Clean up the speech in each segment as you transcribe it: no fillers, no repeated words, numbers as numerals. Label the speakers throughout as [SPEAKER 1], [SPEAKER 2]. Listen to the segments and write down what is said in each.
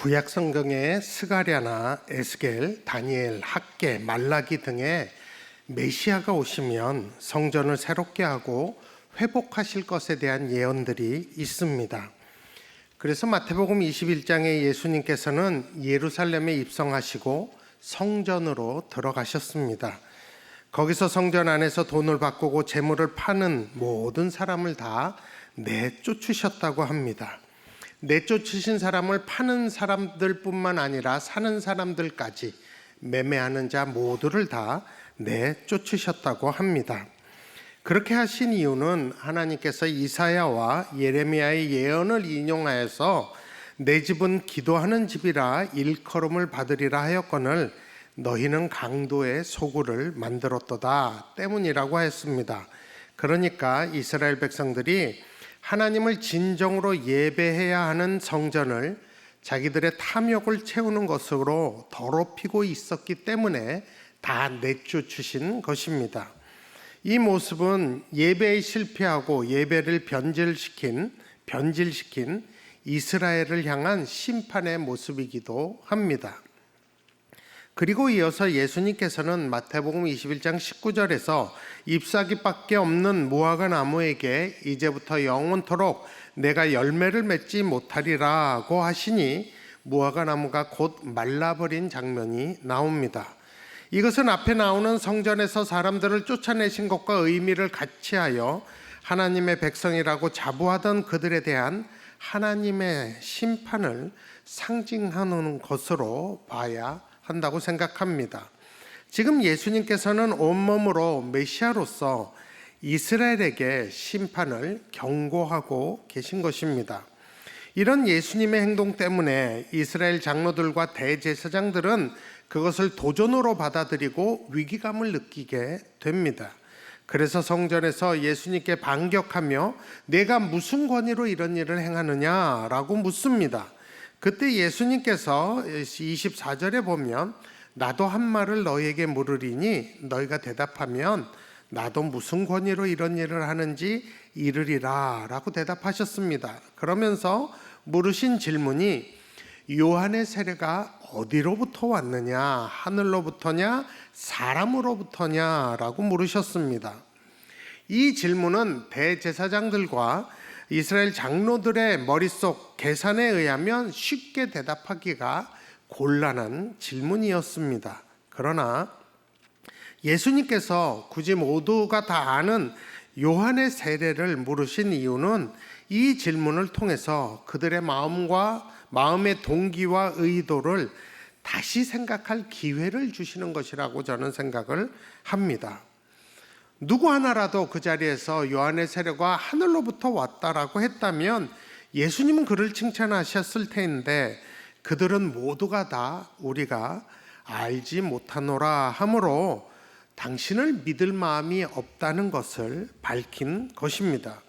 [SPEAKER 1] 구약 성경의 스가랴나 에스겔, 다니엘, 학개, 말라기 등의 메시아가 오시면 성전을 새롭게 하고 회복하실 것에 대한 예언들이 있습니다. 그래서 마태복음 21장에 예수님께서는 예루살렘에 입성하시고 성전으로 들어가셨습니다. 거기서 성전 안에서 돈을 바꾸고 재물을 파는 모든 사람을 다 내쫓으셨다고 합니다. 내쫓으신 사람을 파는 사람들뿐만 아니라 사는 사람들까지 매매하는 자 모두를 다 내쫓으셨다고 합니다. 그렇게 하신 이유는 하나님께서 이사야와 예레미야의 예언을 인용하여서 내 집은 기도하는 집이라 일컬음을 받으리라 하였거늘 너희는 강도의 소굴을 만들었도다 때문이라고 했습니다. 그러니까 이스라엘 백성들이 하나님을 진정으로 예배해야 하는 성전을 자기들의 탐욕을 채우는 것으로 더럽히고 있었기 때문에 다 내쫓으신 것입니다. 이 모습은 예배에 실패하고 예배를 변질시킨 이스라엘을 향한 심판의 모습이기도 합니다. 그리고 이어서 예수님께서는 마태복음 21장 19절에서 잎사귀밖에 없는 무화과 나무에게 이제부터 영원토록 내가 열매를 맺지 못하리라고 하시니 무화과 나무가 곧 말라버린 장면이 나옵니다. 이것은 앞에 나오는 성전에서 사람들을 쫓아내신 것과 의미를 같이하여 하나님의 백성이라고 자부하던 그들에 대한 하나님의 심판을 상징하는 것으로 봐야 한다고 생각합니다. 지금 예수님께서는 온몸으로 메시아로서 이스라엘에게 심판을 경고하고 계신 것입니다. 이런 예수님의 행동 때문에 이스라엘 장로들과 대제사장들은 그것을 도전으로 받아들이고 위기감을 느끼게 됩니다. 그래서 성전에서 예수님께 반격하며 내가 무슨 권위로 이런 일을 행하느냐라고 묻습니다. 그때 예수님께서 24절에 보면 나도 한 말을 너희에게 물으리니 너희가 대답하면 나도 무슨 권위로 이런 일을 하는지 이르리라 라고 대답하셨습니다. 그러면서 물으신 질문이 요한의 세례가 어디로부터 왔느냐, 하늘로부터냐, 사람으로부터냐 라고 물으셨습니다. 이 질문은 대제사장들과 이스라엘 장로들의 머릿속 계산에 의하면 쉽게 대답하기가 곤란한 질문이었습니다. 그러나 예수님께서 굳이 모두가 다 아는 요한의 세례를 물으신 이유는 이 질문을 통해서 그들의 마음의 동기와 의도를 다시 생각할 기회를 주시는 것이라고 저는 생각을 합니다. 누구 하나라도 그 자리에서 요한의 세례가 하늘로부터 왔다라고 했다면 예수님은 그를 칭찬하셨을 텐데 그들은 모두가 다 우리가 알지 못하노라 하므로 당신을 믿을 마음이 없다는 것을 밝힌 것입니다.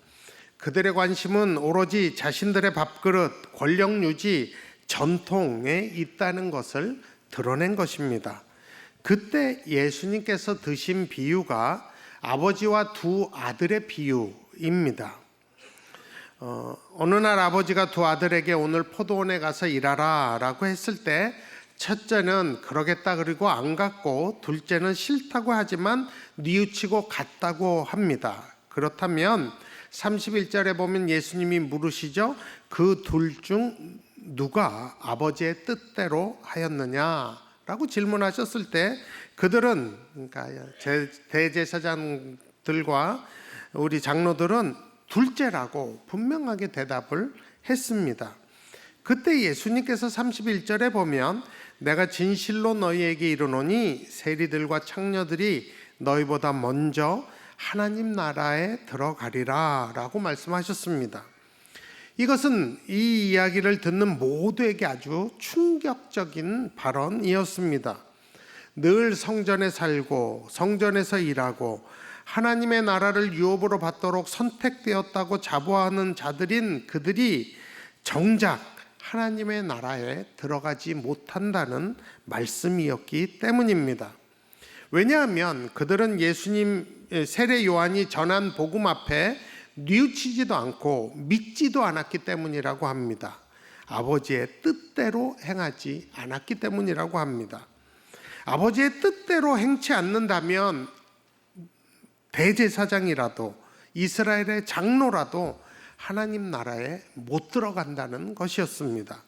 [SPEAKER 1] 그들의 관심은 오로지 자신들의 밥그릇, 권력 유지, 전통에 있다는 것을 드러낸 것입니다. 그때 예수님께서 드신 비유가 아버지와 두 아들의 비유입니다. 어느 날 아버지가 두 아들에게 오늘 포도원에 가서 일하라 라고 했을 때 첫째는 그러겠다 그리고 안 갔고 둘째는 싫다고 하지만 뉘우치고 갔다고 합니다. 그렇다면 31절에 보면 예수님이 물으시죠. 그 둘 중 누가 아버지의 뜻대로 하였느냐라고 질문하셨을 때 그들은, 그러니까 대제사장들과 우리 장로들은 둘째라고 분명하게 대답을 했습니다. 그때 예수님께서 31절에 보면 내가 진실로 너희에게 이르노니 세리들과 창녀들이 너희보다 먼저 하나님 나라에 들어가리라 라고 말씀하셨습니다. 이것은 이 이야기를 듣는 모두에게 아주 충격적인 발언이었습니다. 늘 성전에 살고 성전에서 일하고 하나님의 나라를 유업으로 받도록 선택되었다고 자부하는 자들인 그들이 정작 하나님의 나라에 들어가지 못한다는 말씀이었기 때문입니다. 왜냐하면 그들은 예수님 세례 요한이 전한 복음 앞에 뉘우치지도 않고 믿지도 않았기 때문이라고 합니다. 아버지의 뜻대로 행하지 않았기 때문이라고 합니다. 아버지의 뜻대로 행치 않는다면 대제사장이라도 이스라엘의 장로라도 하나님 나라에 못 들어간다는 것이었습니다.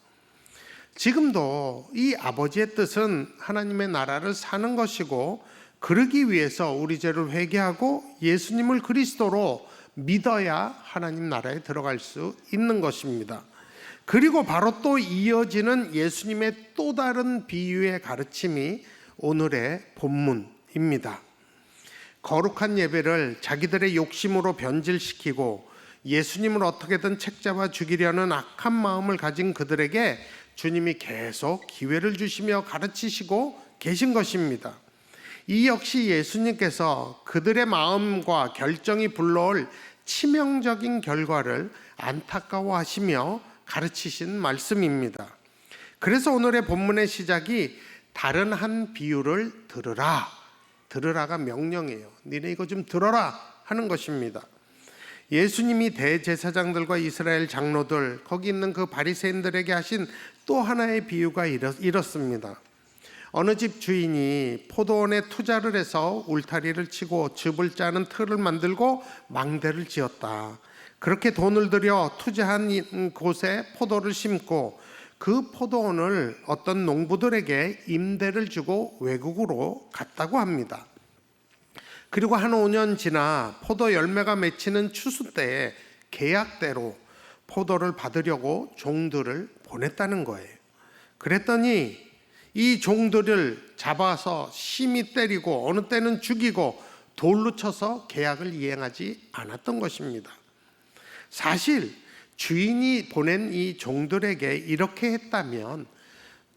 [SPEAKER 1] 지금도 이 아버지의 뜻은 하나님의 나라를 사는 것이고, 그러기 위해서 우리 죄를 회개하고 예수님을 그리스도로 믿어야 하나님 나라에 들어갈 수 있는 것입니다. 그리고 바로 또 이어지는 예수님의 또 다른 비유의 가르침이 오늘의 본문입니다. 거룩한 예배를 자기들의 욕심으로 변질시키고 예수님을 어떻게든 책잡아 죽이려는 악한 마음을 가진 그들에게 주님이 계속 기회를 주시며 가르치시고 계신 것입니다. 이 역시 예수님께서 그들의 마음과 결정이 불러올 치명적인 결과를 안타까워하시며 가르치신 말씀입니다. 그래서 오늘의 본문의 시작이 다른 한 비유를 들으라. 들으라가 명령이에요. 니네 이거 좀 들어라 하는 것입니다. 예수님이 대제사장들과 이스라엘 장로들, 거기 있는 그 바리새인들에게 하신 또 하나의 비유가 이렇습니다. 어느 집 주인이 포도원에 투자를 해서 울타리를 치고 즙을 짜는 틀을 만들고 망대를 지었다. 그렇게 돈을 들여 투자한 곳에 포도를 심고 그 포도원을 어떤 농부들에게 임대를 주고 외국으로 갔다고 합니다. 그리고 한 5년 지나 포도 열매가 맺히는 추수 때에 계약대로 포도를 받으려고 종들을 보냈다는 거예요. 그랬더니 이 종들을 잡아서 심히 때리고 어느 때는 죽이고 돌로 쳐서 계약을 이행하지 않았던 것입니다. 사실 주인이 보낸 이 종들에게 이렇게 했다면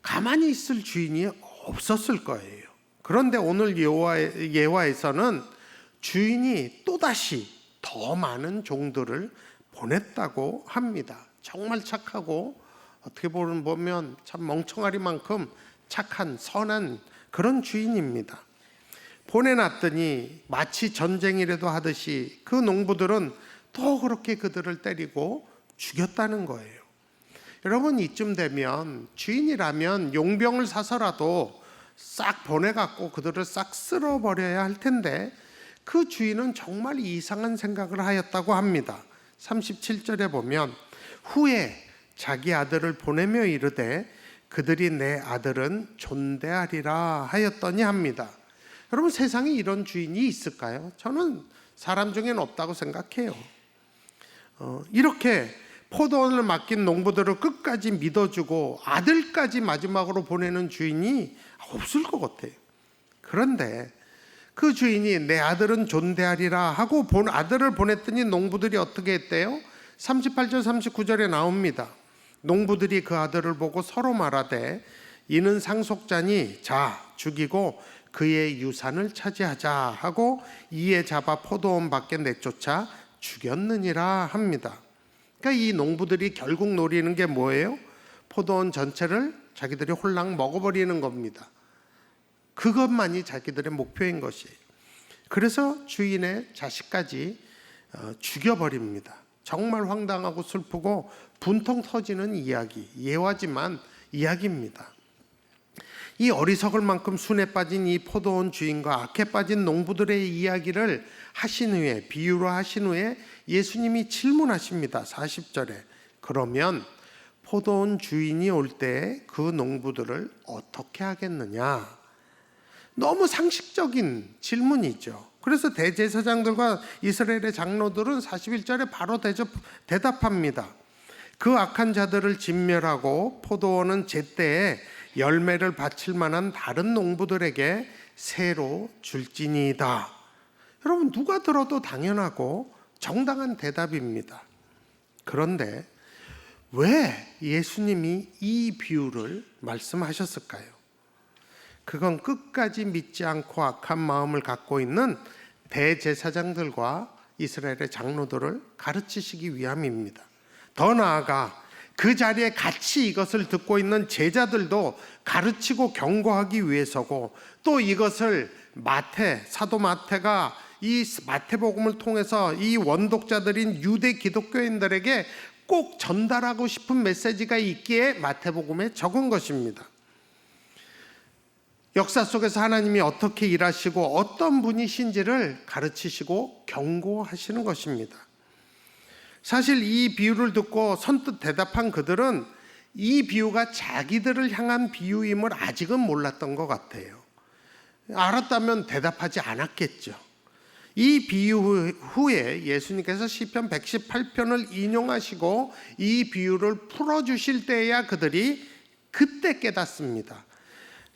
[SPEAKER 1] 가만히 있을 주인이 없었을 거예요. 그런데 오늘 예화에서는 주인이 또다시 더 많은 종들을 보냈다고 합니다. 정말 착하고 어떻게 보면 참 멍청하리만큼 착한 선한 그런 주인입니다. 보내놨더니 마치 전쟁이라도 하듯이 그 농부들은 또 그렇게 그들을 때리고 죽였다는 거예요. 여러분, 이쯤 되면 주인이라면 용병을 사서라도 싹 보내갖고 그들을 싹 쓸어버려야 할 텐데 그 주인은 정말 이상한 생각을 하였다고 합니다. 37절에 보면 후에 자기 아들을 보내며 이르되 그들이 내 아들은 존대하리라 하였더니 합니다. 여러분, 세상에 이런 주인이 있을까요? 저는 사람 중에는 없다고 생각해요. 이렇게 포도원을 맡긴 농부들을 끝까지 믿어주고 아들까지 마지막으로 보내는 주인이 없을 것 같아요. 그런데 그 주인이 내 아들은 존대하리라 하고 아들을 보냈더니 농부들이 어떻게 했대요? 38절 39절에 나옵니다. 농부들이 그 아들을 보고 서로 말하되 이는 상속자니 자 죽이고 그의 유산을 차지하자 하고 이에 잡아 포도원 밖에 내쫓아 죽였느니라 합니다. 그러니까 이 농부들이 결국 노리는 게 뭐예요? 포도원 전체를 자기들이 홀랑 먹어버리는 겁니다. 그것만이 자기들의 목표인 것이에요. 그래서 주인의 자식까지 죽여버립니다. 정말 황당하고 슬프고 분통 터지는 이야기, 예화지만 이야기입니다. 이 어리석을 만큼 순에 빠진 이 포도원 주인과 악해 빠진 농부들의 이야기를 하신 후에, 비유로 하신 후에 예수님이 질문하십니다. 40절에 그러면 포도원 주인이 올 때 그 농부들을 어떻게 하겠느냐? 너무 상식적인 질문이죠. 그래서 대제사장들과 이스라엘의 장로들은 41절에 바로 대답합니다. 그 악한 자들을 진멸하고 포도원은 제때에 열매를 바칠 만한 다른 농부들에게 새로 줄지니이다. 여러분, 누가 들어도 당연하고 정당한 대답입니다. 그런데 왜 예수님이 이 비유를 말씀하셨을까요? 그건 끝까지 믿지 않고 악한 마음을 갖고 있는 대제사장들과 이스라엘의 장로들을 가르치시기 위함입니다. 더 나아가 그 자리에 같이 이것을 듣고 있는 제자들도 가르치고 경고하기 위해서고, 또 이것을 사도 마태가 이 마태복음을 통해서 이 원독자들인 유대 기독교인들에게 꼭 전달하고 싶은 메시지가 있기에 마태복음에 적은 것입니다. 역사 속에서 하나님이 어떻게 일하시고 어떤 분이신지를 가르치시고 경고하시는 것입니다. 사실 이 비유를 듣고 선뜻 대답한 그들은 이 비유가 자기들을 향한 비유임을 아직은 몰랐던 것 같아요. 알았다면 대답하지 않았겠죠. 이 비유 후에 예수님께서 시편 118편을 인용하시고 이 비유를 풀어주실 때야 그들이 그때 깨닫습니다.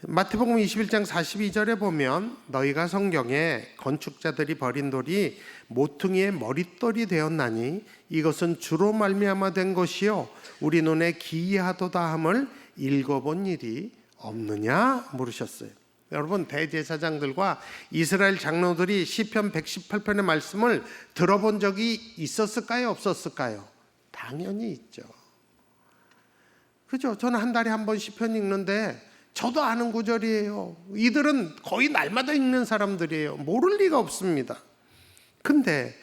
[SPEAKER 1] 마태복음 21장 42절에 보면 너희가 성경에 건축자들이 버린 돌이 모퉁이의 머릿돌이 되었나니 이것은 주로 말미암아 된 것이요 우리 눈에 기이하도다 함을 읽어본 일이 없느냐 물으셨어요. 여러분, 대제사장들과 이스라엘 장로들이 시편 118편의 말씀을 들어본 적이 있었을까요? 없었을까요? 당연히 있죠. 그죠? 저는 한 달에 한 번 시편 읽는데 저도 아는 구절이에요. 이들은 거의 날마다 읽는 사람들이에요. 모를 리가 없습니다. 근데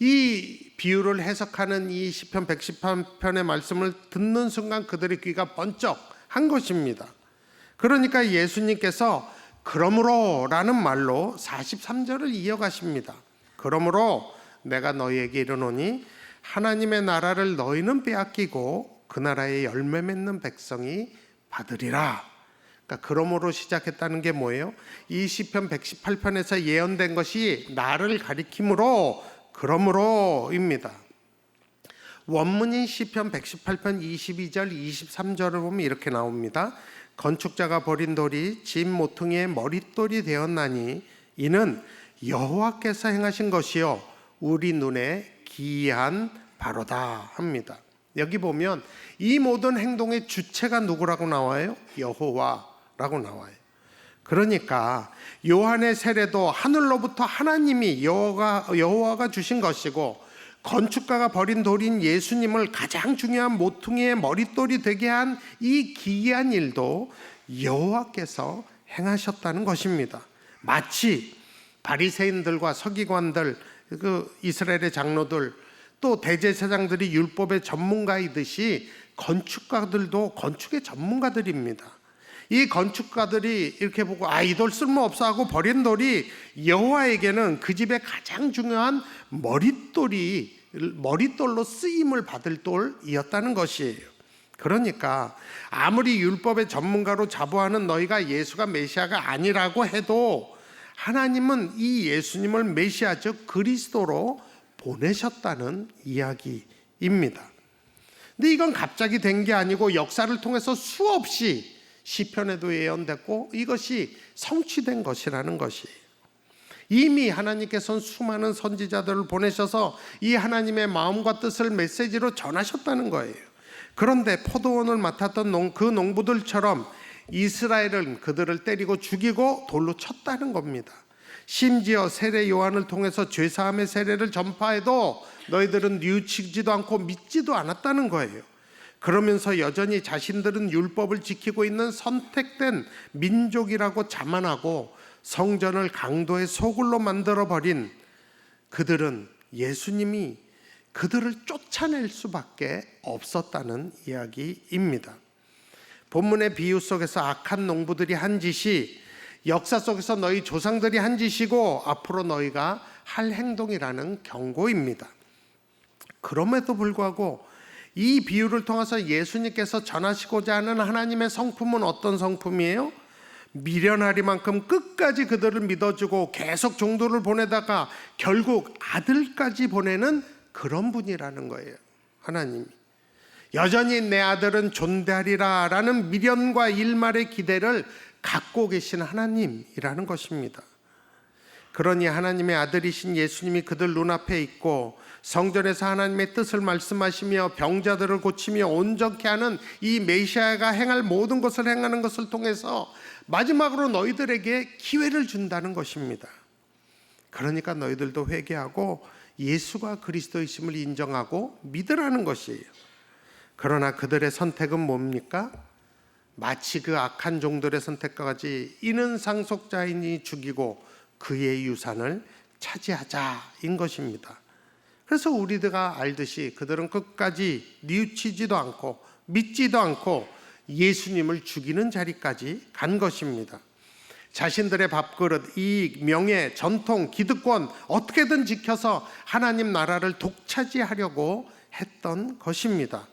[SPEAKER 1] 이 비유를 해석하는 이 시편 118편의 말씀을 듣는 순간 그들의 귀가 번쩍한 것입니다. 그러니까 예수님께서 그러므로 라는 말로 43절을 이어가십니다. 그러므로 내가 너희에게 이르노니 하나님의 나라를 너희는 빼앗기고 그 나라의 열매 맺는 백성이 받으리라. 그러니까 그러므로 시작했다는 게 뭐예요? 이 시편 118편에서 예언된 것이 나를 가리킴으로 그러므로입니다. 원문인 시편 118편 22절 23절을 보면 이렇게 나옵니다. 건축자가 버린 돌이 집 모퉁이의 머릿돌이 되었나니 이는 여호와께서 행하신 것이요 우리 눈에 기이한 바로다 합니다. 여기 보면 이 모든 행동의 주체가 누구라고 나와요? 여호와라고 나와요. 그러니까 요한의 세례도 하늘로부터 하나님이 여호와가 주신 것이고 건축가가 버린 돌인 예수님을 가장 중요한 모퉁이의 머릿돌이 되게 한 이 기이한 일도 여호와께서 행하셨다는 것입니다. 마치 바리새인들과 서기관들, 그 이스라엘의 장로들, 또 대제사장들이 율법의 전문가이듯이 건축가들도 건축의 전문가들입니다. 이 건축가들이 이렇게 보고 이 돌 쓸모없어 하고 버린 돌이 여호와에게는 그 집의 가장 중요한 머릿돌로 쓰임을 받을 돌이었다는 것이에요. 그러니까 아무리 율법의 전문가로 자부하는 너희가 예수가 메시아가 아니라고 해도 하나님은 이 예수님을 메시아 즉 그리스도로 보내셨다는 이야기입니다. 근데 이건 갑자기 된 게 아니고 역사를 통해서 수없이 시편에도 예언됐고 이것이 성취된 것이라는 것이에요. 이미 하나님께서는 수많은 선지자들을 보내셔서 이 하나님의 마음과 뜻을 메시지로 전하셨다는 거예요. 그런데 포도원을 맡았던 그 농부들처럼 이스라엘은 그들을 때리고 죽이고 돌로 쳤다는 겁니다. 심지어 세례 요한을 통해서 죄사함의 세례를 전파해도 너희들은 뉘우치지도 않고 믿지도 않았다는 거예요. 그러면서 여전히 자신들은 율법을 지키고 있는 선택된 민족이라고 자만하고 성전을 강도의 소굴로 만들어버린 그들은 예수님이 그들을 쫓아낼 수밖에 없었다는 이야기입니다. 본문의 비유 속에서 악한 농부들이 한 짓이 역사 속에서 너희 조상들이 한 짓이고 앞으로 너희가 할 행동이라는 경고입니다. 그럼에도 불구하고 이 비유를 통해서 예수님께서 전하시고자 하는 하나님의 성품은 어떤 성품이에요? 미련하리만큼 끝까지 그들을 믿어주고 계속 종도를 보내다가 결국 아들까지 보내는 그런 분이라는 거예요. 하나님이 여전히 내 아들은 존대하리라 라는 미련과 일말의 기대를 갖고 계신 하나님이라는 것입니다. 그러니 하나님의 아들이신 예수님이 그들 눈앞에 있고 성전에서 하나님의 뜻을 말씀하시며 병자들을 고치며 온전케 하는 이 메시아가 행할 모든 것을 행하는 것을 통해서 마지막으로 너희들에게 기회를 준다는 것입니다. 그러니까 너희들도 회개하고 예수가 그리스도이심을 인정하고 믿으라는 것이에요. 그러나 그들의 선택은 뭡니까? 마치 그 악한 종들의 선택까지 이는 상속자이니 죽이고 그의 유산을 차지하자인 것입니다. 그래서 우리가 알듯이 그들은 끝까지 뉘우치지도 않고 믿지도 않고 예수님을 죽이는 자리까지 간 것입니다. 자신들의 밥그릇, 이익, 명예, 전통, 기득권 어떻게든 지켜서 하나님 나라를 독차지하려고 했던 것입니다.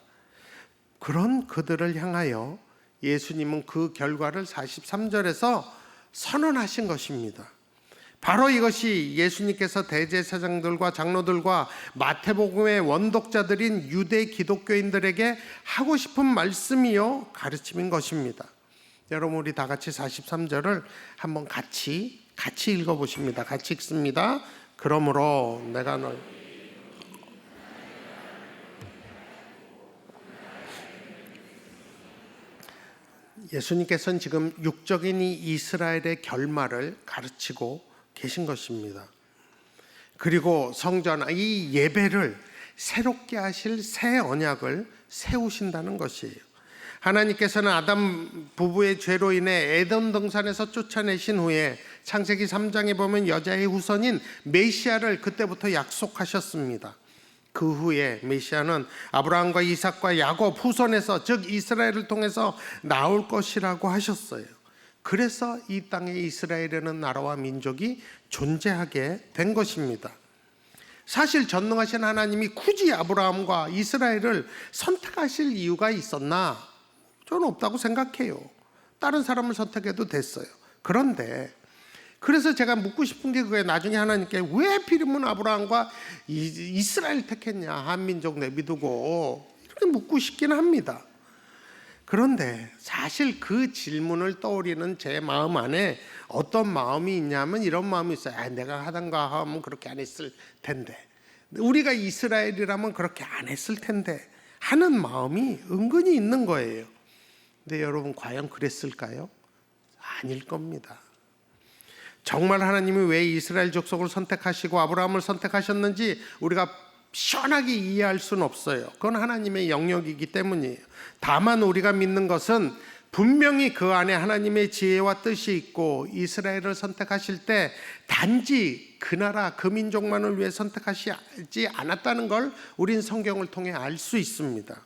[SPEAKER 1] 그런 그들을 향하여 예수님은 그 결과를 43절에서 선언하신 것입니다. 바로 이것이 예수님께서 대제사장들과 장로들과 마태복음의 원독자들인 유대 기독교인들에게 하고 싶은 말씀이요 가르침인 것입니다. 여러분, 우리 다 같이 43절을 한번 같이 읽어보십니다. 같이 읽습니다. 그러므로 내가 너희 예수님께서는 지금 육적인 이 이스라엘의 결말을 가르치고 계신 것입니다. 그리고 성전, 이 예배를 새롭게 하실 새 언약을 세우신다는 것이에요. 하나님께서는 아담 부부의 죄로 인해 에덴 동산에서 쫓아내신 후에 창세기 3장에 보면 여자의 후손인 메시아를 그때부터 약속하셨습니다. 그 후에 메시아는 아브라함과 이삭과 야곱 후손에서, 즉 이스라엘을 통해서 나올 것이라고 하셨어요. 그래서 이 땅에 이스라엘이라는 나라와 민족이 존재하게 된 것입니다. 사실 전능하신 하나님이 굳이 아브라함과 이스라엘을 선택하실 이유가 있었나? 저는 없다고 생각해요. 다른 사람을 선택해도 됐어요. 그런데 그래서 제가 묻고 싶은 게 그게 나중에 하나님께 왜 하필이면 아브라함과 이스라엘 택했냐, 한민족 내비두고, 이렇게 묻고 싶긴 합니다. 그런데 사실 그 질문을 떠올리는 제 마음 안에 어떤 마음이 있냐면 이런 마음이 있어요. 내가 하던가 하면 그렇게 안 했을 텐데, 우리가 이스라엘이라면 그렇게 안 했을 텐데 하는 마음이 은근히 있는 거예요. 근데 여러분, 과연 그랬을까요? 아닐 겁니다. 정말 하나님이 왜 이스라엘 족속을 선택하시고 아브라함을 선택하셨는지 우리가 시원하게 이해할 수는 없어요. 그건 하나님의 영역이기 때문이에요. 다만 우리가 믿는 것은 분명히 그 안에 하나님의 지혜와 뜻이 있고, 이스라엘을 선택하실 때 단지 그 나라, 그 민족만을 위해 선택하시지 않았다는 걸 우린 성경을 통해 알 수 있습니다.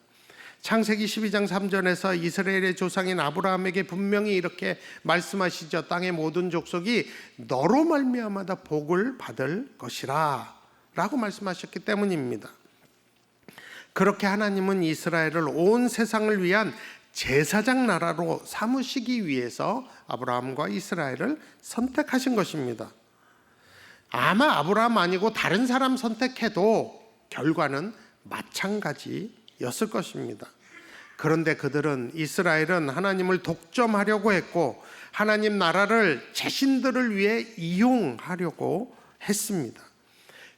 [SPEAKER 1] 창세기 12장 3절에서 이스라엘의 조상인 아브라함에게 분명히 이렇게 말씀하시죠. 땅의 모든 족속이 너로 말미암아 복을 받을 것이라 라고 말씀하셨기 때문입니다. 그렇게 하나님은 이스라엘을 온 세상을 위한 제사장 나라로 삼으시기 위해서 아브라함과 이스라엘을 선택하신 것입니다. 아마 아브라함 아니고 다른 사람 선택해도 결과는 마찬가지였을 것입니다. 그런데 그들은, 이스라엘은 하나님을 독점하려고 했고 하나님 나라를 자신들을 위해 이용하려고 했습니다.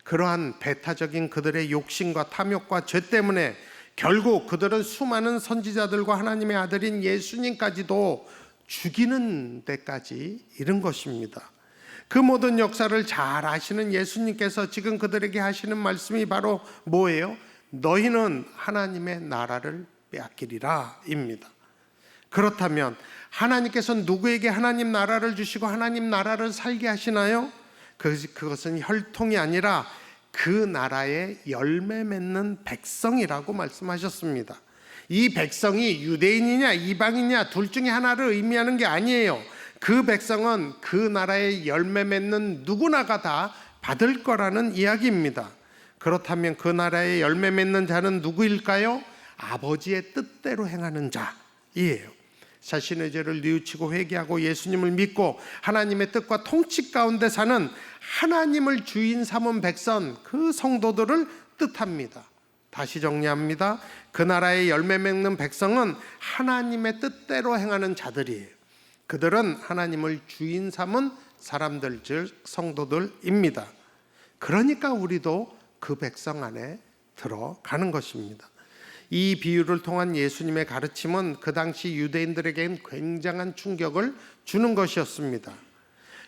[SPEAKER 1] 그러한 배타적인 그들의 욕심과 탐욕과 죄 때문에 결국 그들은 수많은 선지자들과 하나님의 아들인 예수님까지도 죽이는 데까지 이른 것입니다. 그 모든 역사를 잘 아시는 예수님께서 지금 그들에게 하시는 말씀이 바로 뭐예요? 너희는 하나님의 나라를 빼앗기리라 입니다. 그렇다면 하나님께서 누구에게 하나님 나라를 주시고 하나님 나라를 살게 하시나요? 그것은 혈통이 아니라 그 나라의 열매 맺는 백성이라고 말씀하셨습니다. 이 백성이 유대인이냐 이방인이냐 둘 중에 하나를 의미하는 게 아니에요. 그 백성은 그 나라의 열매 맺는 누구나가 다 받을 거라는 이야기입니다. 그렇다면 그 나라의 열매 맺는 자는 누구일까요? 아버지의 뜻대로 행하는 자이에요. 자신의 죄를 뉘우치고 회개하고 예수님을 믿고 하나님의 뜻과 통치 가운데 사는 하나님을 주인 삼은 백성, 그 성도들을 뜻합니다. 다시 정리합니다. 그 나라의 열매 맺는 백성은 하나님의 뜻대로 행하는 자들이에요. 그들은 하나님을 주인 삼은 사람들, 즉 성도들입니다. 그러니까 우리도 그 백성 안에 들어가는 것입니다. 이 비유를 통한 예수님의 가르침은 그 당시 유대인들에겐 굉장한 충격을 주는 것이었습니다.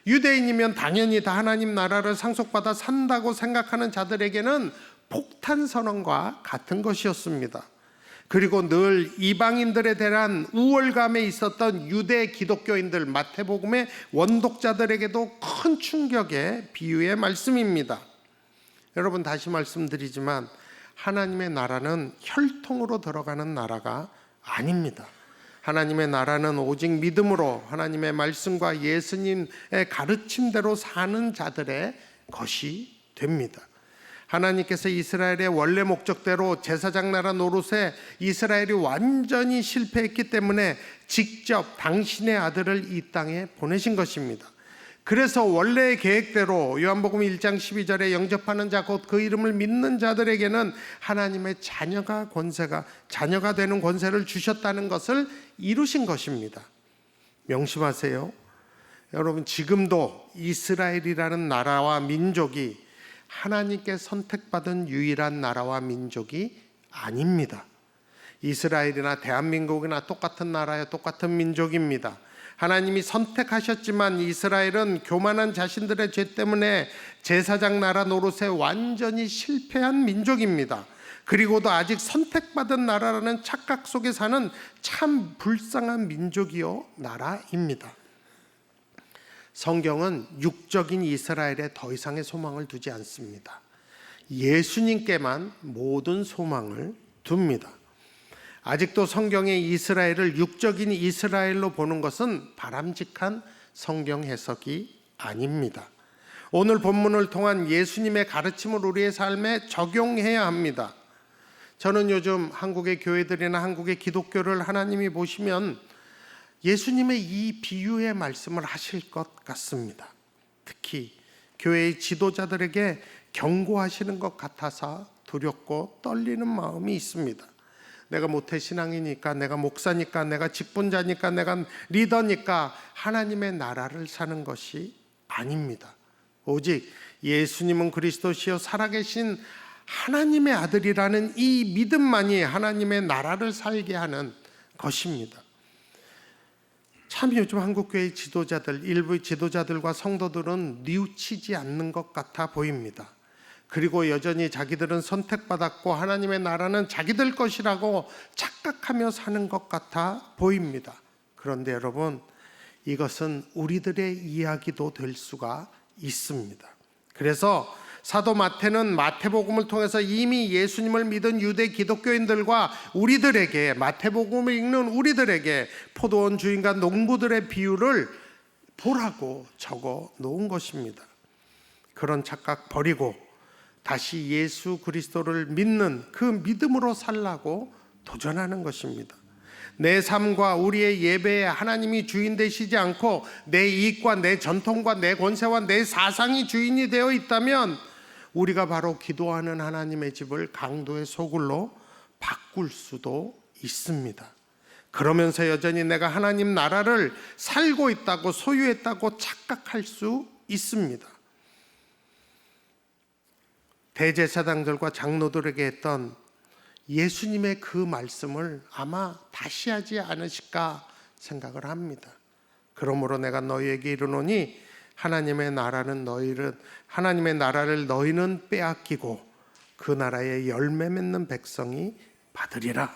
[SPEAKER 1] 유대인이면 당연히 다 하나님 나라를 상속받아 산다고 생각하는 자들에게는 폭탄 선언과 같은 것이었습니다. 그리고 늘 이방인들에 대한 우월감에 있었던 유대 기독교인들, 마태복음의 원독자들에게도 큰 충격의 비유의 말씀입니다. 여러분 다시 말씀드리지만 하나님의 나라는 혈통으로 들어가는 나라가 아닙니다. 하나님의 나라는 오직 믿음으로 하나님의 말씀과 예수님의 가르침대로 사는 자들의 것이 됩니다. 하나님께서 이스라엘의 원래 목적대로 제사장 나라 노릇에 이스라엘이 완전히 실패했기 때문에 직접 당신의 아들을 이 땅에 보내신 것입니다. 그래서 원래의 계획대로 요한복음 1장 12절에 영접하는 자 곧 그 이름을 믿는 자들에게는 하나님의 자녀가 되는 권세를 주셨다는 것을 이루신 것입니다. 명심하세요. 여러분, 지금도 이스라엘이라는 나라와 민족이 하나님께 선택받은 유일한 나라와 민족이 아닙니다. 이스라엘이나 대한민국이나 똑같은 나라야 똑같은 민족입니다. 하나님이 선택하셨지만 이스라엘은 교만한 자신들의 죄 때문에 제사장 나라 노릇에 완전히 실패한 민족입니다. 그리고도 아직 선택받은 나라라는 착각 속에 사는 참 불쌍한 민족이요 나라입니다. 성경은 육적인 이스라엘에 더 이상의 소망을 두지 않습니다. 예수님께만 모든 소망을 둡니다. 아직도 성경의 이스라엘을 육적인 이스라엘로 보는 것은 바람직한 성경 해석이 아닙니다. 오늘 본문을 통한 예수님의 가르침을 우리의 삶에 적용해야 합니다. 저는 요즘 한국의 교회들이나 한국의 기독교를 하나님이 보시면 예수님의 이 비유의 말씀을 하실 것 같습니다. 특히 교회의 지도자들에게 경고하시는 것 같아서 두렵고 떨리는 마음이 있습니다. 내가 모태신앙이니까, 내가 목사니까, 내가 직분자니까, 내가 리더니까 하나님의 나라를 사는 것이 아닙니다. 오직 예수님은 그리스도시요 살아계신 하나님의 아들이라는 이 믿음만이 하나님의 나라를 살게 하는 것입니다. 참 요즘 한국교회 지도자들, 일부 지도자들과 성도들은 뉘우치지 않는 것 같아 보입니다. 그리고 여전히 자기들은 선택받았고 하나님의 나라는 자기들 것이라고 착각하며 사는 것 같아 보입니다. 그런데 여러분, 이것은 우리들의 이야기도 될 수가 있습니다. 그래서 사도 마태는 마태복음을 통해서 이미 예수님을 믿은 유대 기독교인들과 우리들에게, 마태복음을 읽는 우리들에게 포도원 주인과 농부들의 비유를 보라고 적어 놓은 것입니다. 그런 착각 버리고 다시 예수 그리스도를 믿는 그 믿음으로 살라고 도전하는 것입니다. 내 삶과 우리의 예배에 하나님이 주인 되시지 않고 내 이익과 내 전통과 내 권세와 내 사상이 주인이 되어 있다면 우리가 바로 기도하는 하나님의 집을 강도의 소굴로 바꿀 수도 있습니다. 그러면서 여전히 내가 하나님 나라를 살고 있다고, 소유했다고 착각할 수 있습니다. 대제사장들과 장로들에게 했던 예수님의 그 말씀을 아마 다시 하지 않으실까 생각을 합니다. 그러므로 내가 너희에게 이르노니 하나님의 나라를 너희는 빼앗기고 그 나라의 열매 맺는 백성이 받으리라.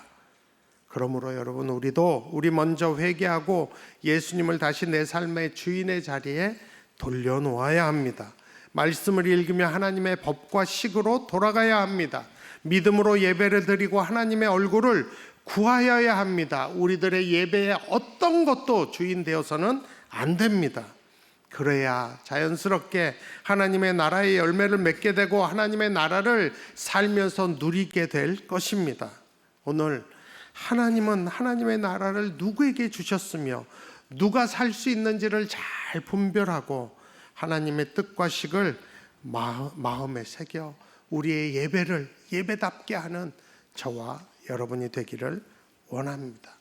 [SPEAKER 1] 그러므로 여러분, 우리 먼저 회개하고 예수님을 다시 내 삶의 주인의 자리에 돌려놓아야 합니다. 말씀을 읽으며 하나님의 법과 식으로 돌아가야 합니다. 믿음으로 예배를 드리고 하나님의 얼굴을 구하여야 합니다. 우리들의 예배에 어떤 것도 주인 되어서는 안 됩니다. 그래야 자연스럽게 하나님의 나라의 열매를 맺게 되고 하나님의 나라를 살면서 누리게 될 것입니다. 오늘 하나님은 하나님의 나라를 누구에게 주셨으며 누가 살 수 있는지를 잘 분별하고 하나님의 뜻과 식을 마음에 새겨 우리의 예배를 예배답게 하는 저와 여러분이 되기를 원합니다.